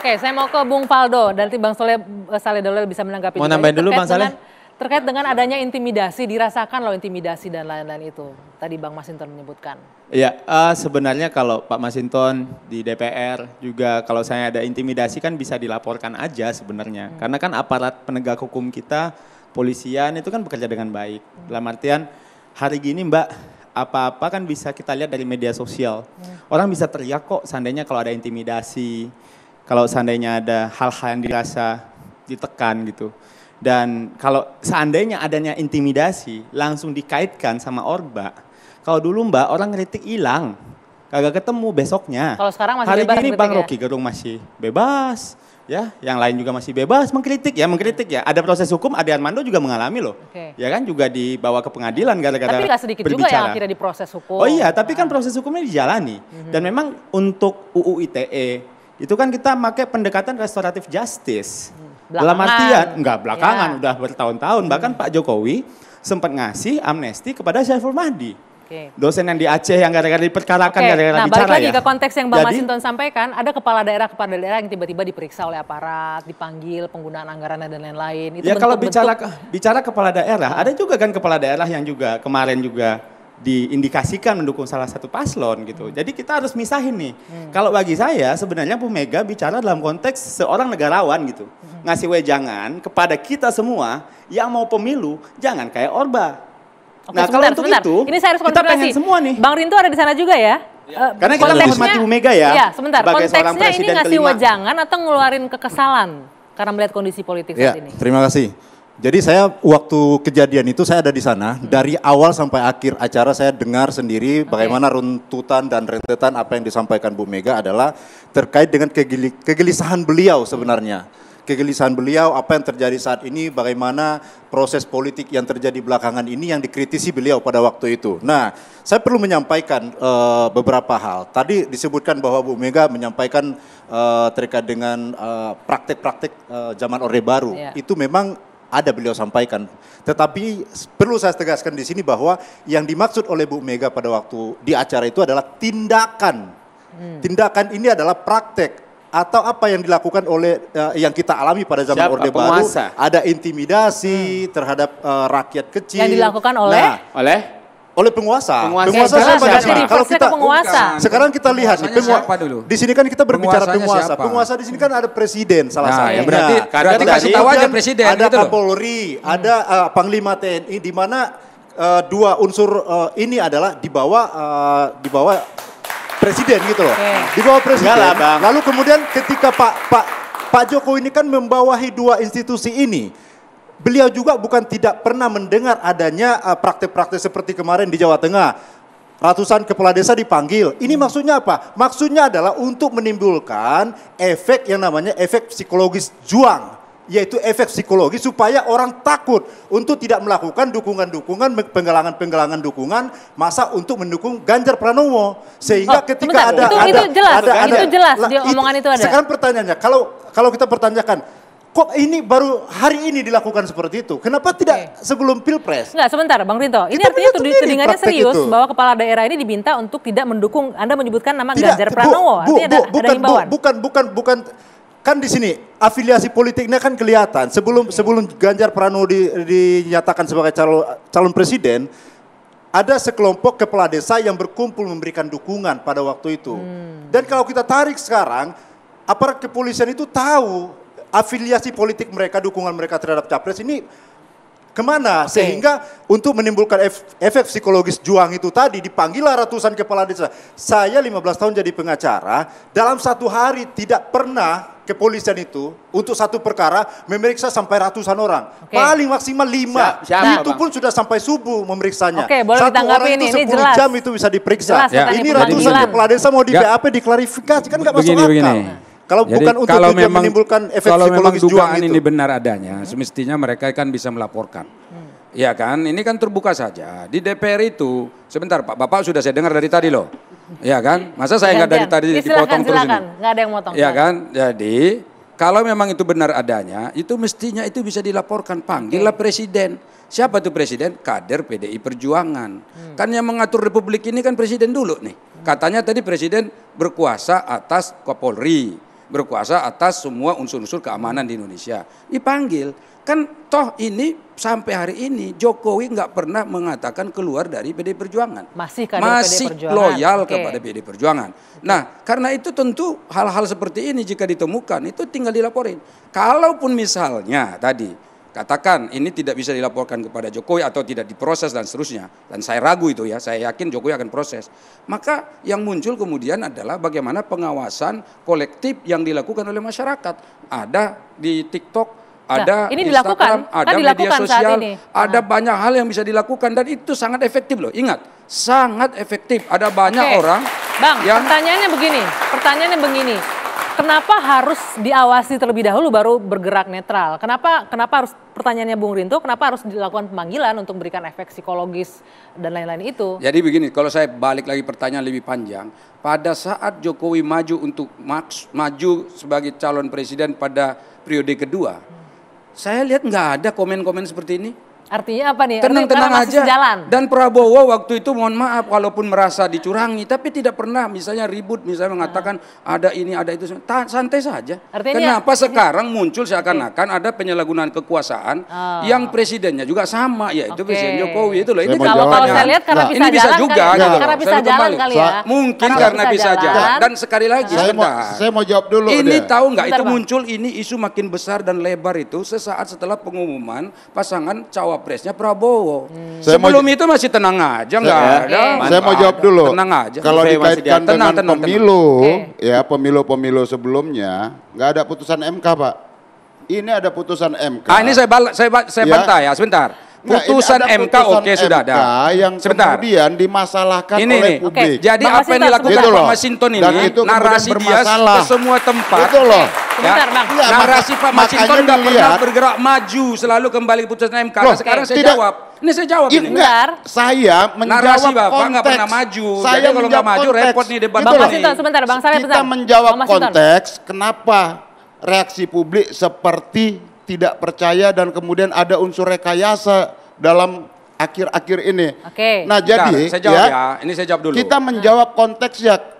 Oke, saya mau ke Bung Faldo, nanti Bang Saleh Daulay bisa menanggapi. Mau nambahin dulu Bang Saleh? Terkait dengan adanya intimidasi, dirasakan loh intimidasi dan lain-lain itu. Tadi Bang Masinton menyebutkan. Iya, sebenarnya kalau Pak Masinton di DPR juga kalau saya ada intimidasi kan bisa dilaporkan aja sebenarnya. Karena kan aparat penegak hukum kita, polisian itu kan bekerja dengan baik. Dalam artian hari gini Mbak, apa-apa kan bisa kita lihat dari media sosial. Orang bisa teriak kok seandainya kalau ada intimidasi, kalau seandainya ada hal-hal yang dirasa ditekan gitu. Dan kalau seandainya adanya intimidasi langsung dikaitkan sama Orba. Kalau dulu Mbak orang ngeritik hilang, kagak ketemu besoknya. Kalau sekarang masih hari bebas ini Bang ya? Rocky Gerung masih bebas, ya, yang lain juga masih bebas mengkritik ya. Ada proses hukum, Ade Armando juga mengalami loh, ya kan juga dibawa ke pengadilan gara-gara berbicara. Tapi nggak sedikit juga yang akhirnya diproses hukum. Oh iya, tapi kan proses hukumnya dijalani. Dan memang untuk UU ITE itu kan kita pakai pendekatan restoratif justice. Dalam artian, enggak belakangan, udah bertahun-tahun. Bahkan Pak Jokowi sempat ngasih amnesti kepada Syaiful Mahdi. Dosen yang di Aceh yang gara-gara diperkarakan, gara-gara bicara ya. Nah balik lagi ke konteks yang Bang Masinton sampaikan, ada kepala daerah yang tiba-tiba diperiksa oleh aparat, dipanggil penggunaan anggaran dan lain-lain. Ya kalau bicara kepala daerah, ada juga kan kepala daerah yang juga kemarin juga diindikasikan mendukung salah satu paslon gitu. Jadi kita harus misahin nih. Kalau bagi saya sebenarnya Bu Mega bicara dalam konteks seorang negarawan gitu. Ngasih wejangan kepada kita semua yang mau pemilu jangan kayak Orba. Oke, nah sebentar, kalau untuk sebentar. itu Ini saya harus kita pengen semua nih. Bang Rinto ada di sana juga ya? Karena kita menghormati Bu Mega ya. Iya, sebentar. Konteksnya ini ngasih wejangan atau ngeluarin kekesalan karena melihat kondisi politik saat ini? Terima kasih. Jadi saya waktu kejadian itu saya ada di sana, dari awal sampai akhir acara saya dengar sendiri bagaimana runtutan dan rentetan apa yang disampaikan Bu Mega adalah terkait dengan kegelisahan beliau sebenarnya. Kegelisahan beliau, apa yang terjadi saat ini, bagaimana proses politik yang terjadi belakangan ini yang dikritisi beliau pada waktu itu. Nah, saya perlu menyampaikan beberapa hal. Tadi disebutkan bahwa Bu Mega menyampaikan terkait dengan praktek-praktek zaman Orde Baru. Itu memang ada beliau sampaikan. Tetapi perlu saya tegaskan di sini bahwa yang dimaksud oleh Bu Mega pada waktu di acara itu adalah tindakan. Tindakan ini adalah praktek atau apa yang dilakukan oleh yang kita alami pada zaman Orde Baru. Ada intimidasi terhadap rakyat kecil. Yang dilakukan oleh? Oleh penguasa. Penguasa siapa? Kalau kita sekarang kita lihat nih di sini kan kita berbicara penguasa. Penguasa di sini kan ada presiden salah satunya. Berarti kasih tahu aja presiden. Ada Kapolri, ada Panglima TNI di mana dua unsur ini adalah di bawah presiden gitu loh. Di bawah presiden. Lalu kemudian ketika Pak Jokowi ini kan membawahi dua institusi ini. Beliau juga bukan tidak pernah mendengar adanya praktek-praktek seperti kemarin di Jawa Tengah. Ratusan kepala desa dipanggil. Ini maksudnya apa? Maksudnya adalah untuk menimbulkan efek yang namanya efek psikologis juang. Yaitu efek psikologis supaya orang takut untuk tidak melakukan dukungan-dukungan, penggalangan dukungan masa untuk mendukung Ganjar Pranowo. Sehingga ketika itu jelas di omongan itu ada. Sekarang pertanyaannya, kalau kita pertanyakan, kok ini baru hari ini dilakukan seperti itu? Kenapa tidak sebelum Pilpres? Enggak, sebentar Bang Rinto. Ini artinya tudingannya serius bahwa kepala daerah ini diminta untuk tidak mendukung, Anda menyebutkan nama Ganjar Pranowo. Artinya ada himbauan. Bukan. Kan di sini afiliasi politiknya kan kelihatan. Sebelum Ganjar Pranowo dinyatakan sebagai calon presiden, ada sekelompok kepala desa yang berkumpul memberikan dukungan pada waktu itu. Dan kalau kita tarik sekarang, aparat kepolisian itu tahu afiliasi politik mereka, dukungan mereka terhadap capres ini kemana. Sehingga untuk menimbulkan efek psikologis juang itu tadi dipanggillah ratusan kepala desa. Saya 15 tahun jadi pengacara, dalam satu hari tidak pernah kepolisian itu untuk satu perkara memeriksa sampai ratusan orang. Paling maksimal 5. Itu pun sudah sampai subuh memeriksanya. Satu orang itu 10 jam itu bisa diperiksa. Ini ratusan kepala desa mau di BAP diklarifikasi kan nggak masuk akal. Kalau bukan untuk menimbulkan efek psikologis juang ini benar adanya, semestinya mereka kan bisa melaporkan. Ya kan, ini kan terbuka saja. Di DPR itu, sebentar Pak, Bapak sudah saya dengar dari tadi loh. Ya kan, masa saya nggak dari tadi dipotong terus ini. Nggak ada yang motong. Ya kan, jadi kalau memang itu benar adanya, itu mestinya itu bisa dilaporkan. Panggillah presiden. Siapa tuh presiden? Kader PDI Perjuangan. Kan yang mengatur republik ini kan presiden dulu nih. Katanya tadi presiden berkuasa atas Kapolri. berkuasa atas semua unsur-unsur keamanan di Indonesia. Dipanggil. Kan toh ini sampai hari ini Jokowi nggak pernah mengatakan keluar dari PD Perjuangan. Masih loyal kepada PD Perjuangan. Nah, karena itu tentu hal-hal seperti ini jika ditemukan itu tinggal dilaporin. Kalaupun misalnya tadi katakan ini tidak bisa dilaporkan kepada Jokowi atau tidak diproses dan seterusnya, dan saya ragu itu ya, saya yakin Jokowi akan proses. Maka yang muncul kemudian adalah bagaimana pengawasan kolektif yang dilakukan oleh masyarakat. Ada di TikTok, ada ini Instagram, dilakukan, ada media sosial, ada banyak hal yang bisa dilakukan dan itu sangat efektif loh. Ingat, sangat efektif. Ada banyak orang. Bang, pertanyaannya begini. Kenapa harus diawasi terlebih dahulu baru bergerak netral? Kenapa harus, pertanyaannya Bung Rinto, kenapa harus dilakukan pemanggilan untuk memberikan efek psikologis dan lain-lain itu? Jadi begini, kalau saya balik lagi pertanyaan lebih panjang, pada saat Jokowi maju untuk maju sebagai calon presiden pada periode kedua, saya lihat nggak ada komen-komen seperti ini. Artinya apa nih? Tenang-tenang aja. Sejalan. Dan Prabowo waktu itu mohon maaf walaupun merasa dicurangi, tapi tidak pernah misalnya ribut, misalnya mengatakan ada ini, ada itu. Santai saja. Artinya kenapa sekarang muncul seakan-akan ada penyalahgunaan kekuasaan yang presidennya juga sama, yaitu Presiden Jokowi itu loh. Ini kalau saya lihat karena bisa ini bisa jalan juga. kali, Gitu. karena bisa jalan kali ya. Mungkin karena bisa jalan. Dan sekali lagi, saya mau jawab dulu. Ini tahu nggak itu muncul ini isu makin besar dan lebar itu sesaat setelah pengumuman pasangan cawapresnya Prabowo. Sebelum itu masih tenang aja, nggak ada. Saya mau jawab dulu. Tenang aja. Kalau dikaitkan dengan pemilu, ya pemilu sebelumnya nggak ada putusan MK, Pak. Ini ada putusan MK. Ini saya bantah ya, sebentar. Putusan MK oke sudah ada. Yang kemudian dimasalahkan oleh publik. Jadi apa yang dilakukan Pak Masinton ini, narasi dia ke semua tempat. Itu loh. Narasi Pak Masinton nggak pernah bergerak maju, selalu kembali ke putusan MK. Nah, sekarang saya jawab. Ini saya jawab ini. Saya menjawab narasi Bapak konteks. nggak pernah maju. Saya jadi kalau nggak maju repot nih debat Bang Masinton, sebentar Bang Saleh. Kita menjawab konteks kenapa reaksi publik seperti tidak percaya dan kemudian ada unsur rekayasa dalam akhir-akhir ini. Nah jadi saya jawab ya, ini saya jawab dulu. Kita menjawab konteksnya.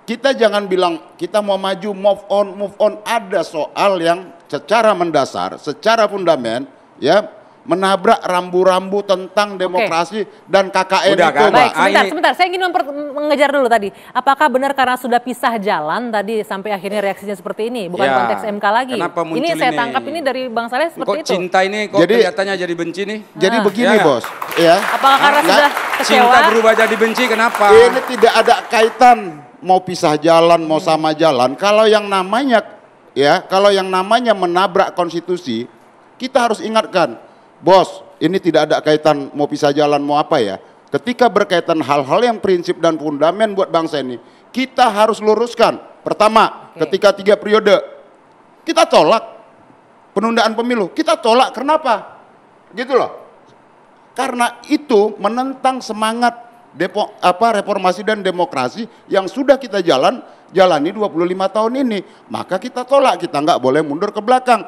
Kita jangan bilang kita mau maju move on. Ada soal yang secara mendasar, secara fundament ya menabrak rambu-rambu tentang demokrasi dan KKN itu. Kan? Baik, sebentar. Saya ingin mengejar dulu tadi. Apakah benar karena sudah pisah jalan tadi sampai akhirnya reaksinya seperti ini? Bukan konteks MK lagi. Ini saya tangkap ini dari Bang Saleh seperti itu. Kok cinta ini kok kelihatannya jadi benci nih? Jadi begini Bos. Ya. Apakah karena sudah kecewa? Cinta berubah jadi benci, kenapa? Ini tidak ada kaitan mau pisah jalan, mau sama jalan. Kalau yang namanya menabrak konstitusi, kita harus ingatkan. Bos, ini tidak ada kaitan mau pisah jalan mau apa ya. Ketika berkaitan hal-hal yang prinsip dan fundament buat bangsa ini, kita harus luruskan. Pertama, ketika 3 periode, kita tolak penundaan pemilu. Kita tolak, kenapa? Gitu loh. Karena itu menentang semangat reformasi dan demokrasi yang sudah kita jalani 25 tahun ini. Maka kita tolak, kita nggak boleh mundur ke belakang.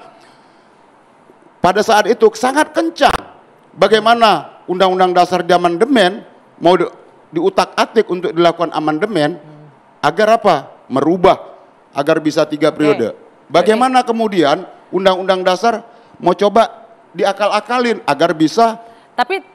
Pada saat itu sangat kencang bagaimana Undang-Undang Dasar di amandemen mau diutak-atik untuk dilakukan amandemen agar apa? Merubah agar bisa 3 periode. Bagaimana kemudian Undang-Undang Dasar mau coba diakal-akalin agar bisa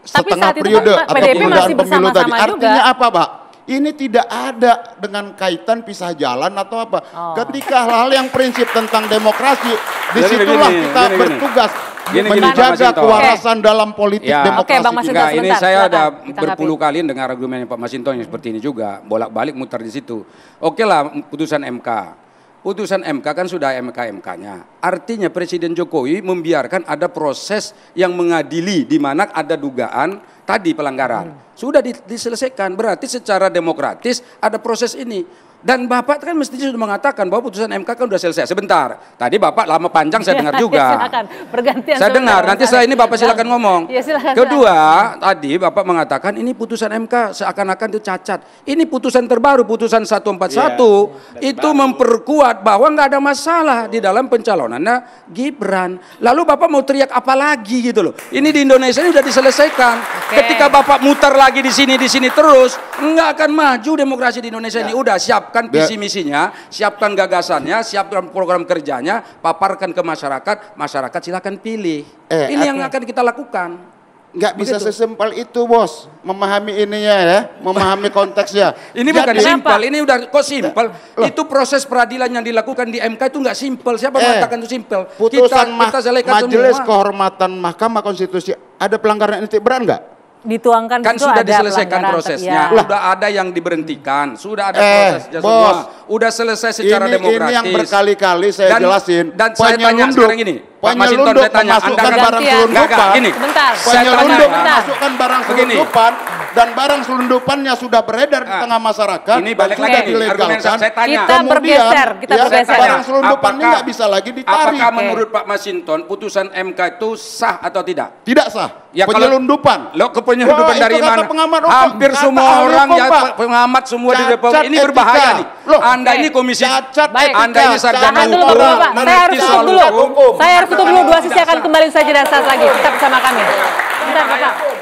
setengah periode atau penundaan pemilu tadi. Artinya apa, Pak? Ini tidak ada dengan kaitan pisah jalan atau apa. Ketika hal-hal yang prinsip tentang demokrasi, disitulah kita bertugas menjaga kewarasan dalam politik demokrasi. Ini saya ada berpuluh kali dengar argumen Pak Masinton yang seperti ini juga, bolak-balik muter di situ. Oke lah, putusan MK. Putusan MK kan sudah MK-MK-nya. Artinya Presiden Jokowi membiarkan ada proses yang mengadili di mana ada dugaan tadi pelanggaran. Sudah diselesaikan, berarti secara demokratis ada proses ini. Dan Bapak kan mestinya sudah mengatakan bahwa putusan MK kan sudah selesai. Sebentar, tadi Bapak lama panjang saya dengar juga. Silakan, bergantian. Saya dengar, nanti setelah ini Bapak silakan ngomong. Ya, silakan, Kedua, tadi Bapak mengatakan ini putusan MK seakan-akan itu cacat. Ini putusan terbaru, putusan 141, itu memperkuat bahwa nggak ada masalah di dalam pencalonannya Gibran. Lalu Bapak mau teriak apa lagi gitu loh. Ini di Indonesia ini sudah diselesaikan. Ketika Bapak muter lagi di sini terus, nggak akan maju demokrasi di Indonesia ini. Udah siap. siapkan visi misinya, siapkan gagasannya, siapkan program kerjanya, paparkan ke masyarakat, masyarakat silakan pilih. Ini yang akan kita lakukan. Nggak bisa sesimpel itu, Bos. Memahami ininya ya, memahami konteksnya. Ini bukan simpel, ini udah kok simpel. Itu proses peradilan yang dilakukan di MK itu nggak simpel. Siapa mengatakan itu simpel? Putusan Majelis Kehormatan Mahkamah Konstitusi ada pelanggaran etik berat nggak? Dituangkan kan sudah diselesaikan prosesnya, sudah ada yang diberhentikan, sudah ada prosesnya Bos, semua, udah selesai secara demokratis. Ini yang berkali-kali saya jelasin. Dan saya tanya sekarang ini, Pak Masinton, saya tanya, Anda kan barang selundupan, gini, penyelundup memasukkan barang selundupan dan barang selundupannya sudah beredar di tengah masyarakat. Ini balik lagi dilegalkan. Saya tanya, kita bergeser. Barang selundupan ini nggak bisa lagi ditarik. Apakah menurut Pak Masinton putusan MK itu sah atau tidak? Tidak sah. Ya, penyelundupan. Penyelundupan dari mana? Hampir semua orang ya pengamat semua di Republik ini berbahaya nih. Anda ini komisi, Anda ini sarjana hukum. Saya harus tutup dulu. Dua sisi akan kembali saja dan saat lagi. Tetap bersama kami. Bentar, Bapak.